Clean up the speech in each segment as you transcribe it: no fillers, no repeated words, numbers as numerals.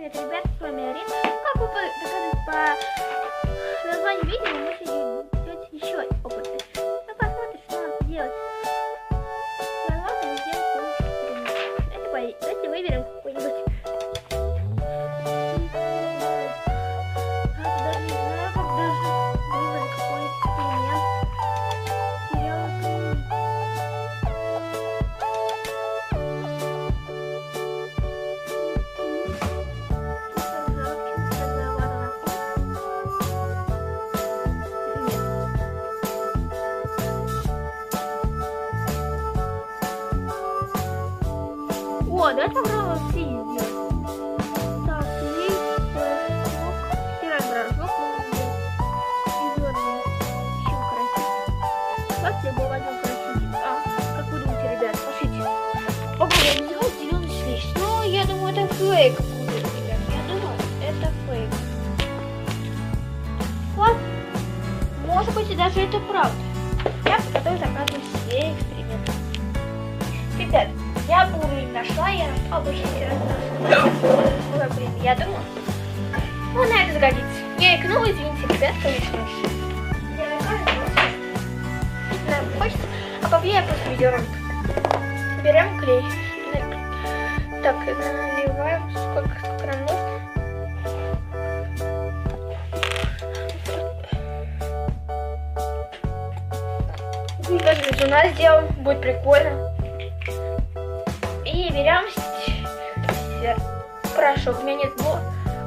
привет, ребят, с вами Арина. Как вы догадались по названию видео, мы сегодня делать еще опыты. Ну, посмотрим, что надо делать. Я ладно, сделать эксперимент. Давайте выберем какой-нибудь. Даже не знаю, как выбрать какой эксперимент. О, давайте попробуем синий сделать. Так, клей, порошок, стиральный порошок, изерный, еще красить. Давайте его возьмем красить. Как вы думаете, ребят, пошлите. Попробуем сделать зеленый слизь. Ну, я думаю, это фейк будет, ребят. Я думаю, это фейк. Вот. Может быть, и даже это правда. Я готовлю заказывать все эксперименты. Ребят, я уровень нашла, я обычно я думаю, ну, на это сгодится. Я икну, извините, ребят, конечно. Не знаю, хочется. А попью я просто ведером. Берем клей. Так, наливаем сколько нам нужно. Даже лизуна сделаем, будет прикольно. И берем порошок. У меня нет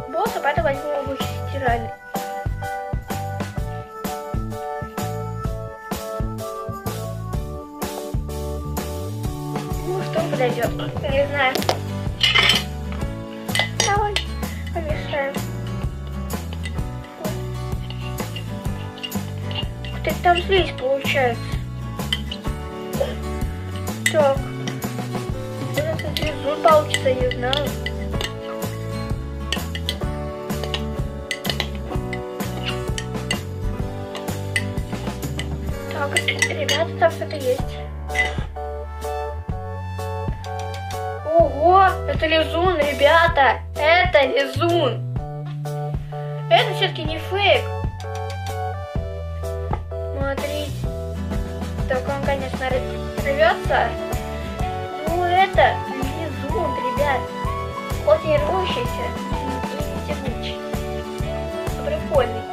босса, поэтому возьму обычный стиральный. Ну, что подойдет? Не знаю. Давай помешаем. Ух ты, там слизь получается. Так. Лизун получится, не знаю. Так, ребята, там что-то есть. Ого, это лизун, ребята. Это лизун. Это все-таки не фейк. Смотрите. Так, он, конечно, рвется. Ну, это лизун, ребят. Хоть и рвущийся, и не тянучий. Прикольный.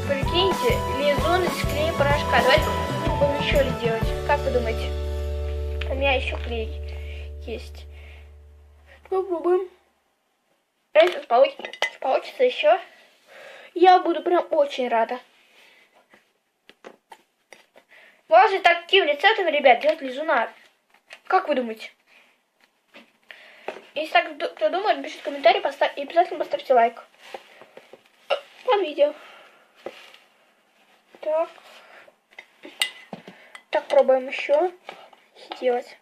Прикиньте, лизун из клея порошка. Давайте попробуем еще сделать. Как вы думаете? У меня еще клей есть. Попробуем. Если получится еще, я буду прям очень рада. Можно таким рецептом, ребят, делать лизуна. Как вы думаете? Если так кто думает, пишите комментарий и обязательно поставьте лайк под видео. Так. Так, пробуем еще сделать.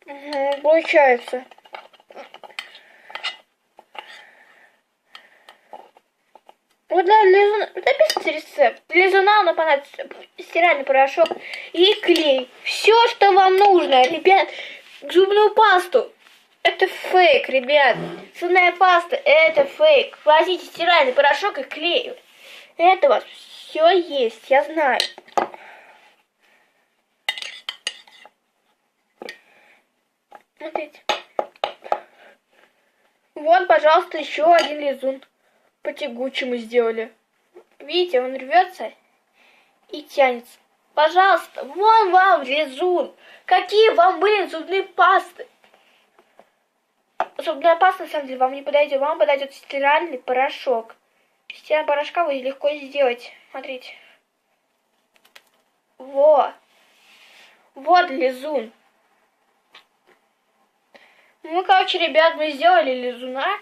Угу, получается. Вот для лизуна, напишите рецепт. Для лизуна нам понадобится стиральный порошок и клей. Все, что вам нужно, ребят. Зубную пасту. Это фейк, ребят. Зубная паста, это фейк. Возьмите стиральный порошок и клей. Это у вас все есть, я знаю. Смотрите. Вот, пожалуйста, еще один лизун. Потягучему сделали. Видите, он рвется и тянется. Пожалуйста, вон вам лизун. Какие вам были зубные пасты? Зубная паста, на самом деле, вам не подойдет. Вам подойдет стиральный порошок. Стиральный порошка вы легко сделать. Смотрите. Вот. Вот лизун. Ну, короче, ребят, мы сделали лизуна.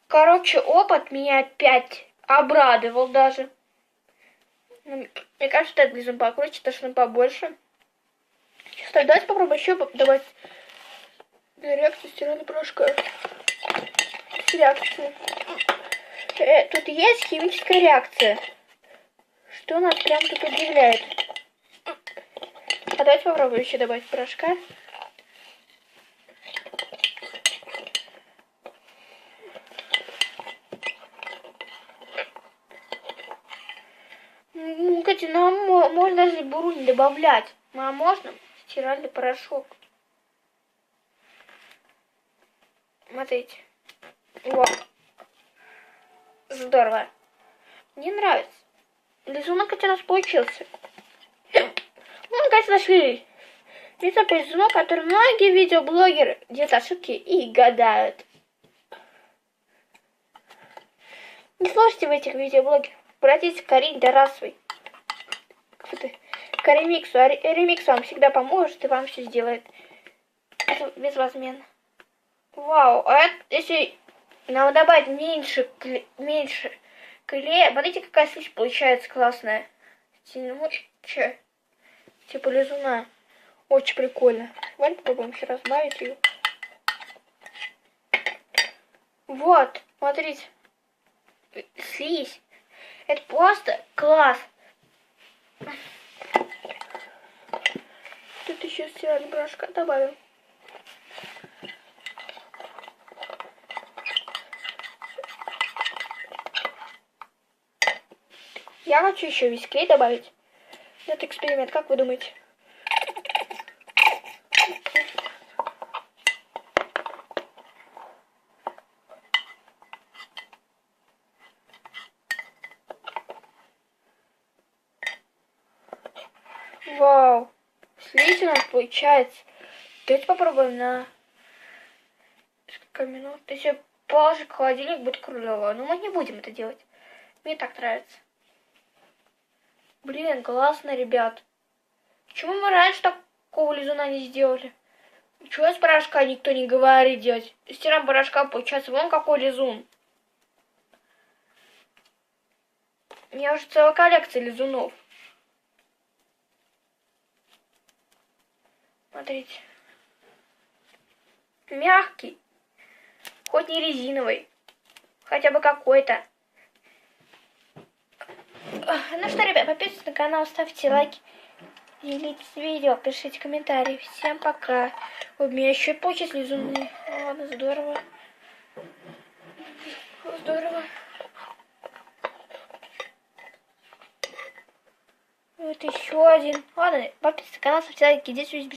Короче, опыт меня опять обрадовал даже. Мне кажется, этот лизун покруче, точно побольше. Сейчас, давайте попробуем еще добавить реакцию стирального порошка. Реакция. Тут есть химическая реакция. Что нас прям тут удивляет. А давайте попробуем еще добавить порошка. Слушайте, нам можно даже буру не добавлять. А можно стиральный порошок. Смотрите. Вот. Здорово. Мне нравится. Лизунок хоть раз получился. Мы, наконец, нашли рецепт лизуна, который многие видеоблогеры делают ошибки и гадают. Не слушайте в этих видеоблогерах. Обратитесь к Карине Тарасовой. К ремиксу. А ремикс вам всегда поможет и вам все сделает. Это безвозмездно. Вау, а это, если нам добавить меньше клея, смотрите, какая слизь получается классная. Тянучая. Типа лизуна. Очень прикольно. Давайте попробуем еще разбавить ее. Вот, смотрите. Слизь. Это просто класс. Тут еще стиральный порошок добавим. Я хочу еще весь клей добавить. Это эксперимент, как вы думаете? Вау! Слизь у нас получается. Давайте попробуем на несколько минут. Если положить в холодильник, будет крылово. Но мы не будем это делать. Мне так нравится. Блин, классно, ребят. Почему мы раньше такого лизуна не сделали? Чего из порошка никто не говорит делать? Стираем порошка, получается, вон какой лизун. У меня уже целая коллекция лизунов. Смотрите. Мягкий. Хоть не резиновый. Хотя бы какой-то. Ну что, ребят, подписывайтесь на канал, ставьте лайки, делитесь видео, пишите комментарии. Всем пока. У меня еще получились лизуны. Ладно, здорово. Здорово. Вот еще один. Ладно, подписывайтесь на канал, ставьте лайки, здесь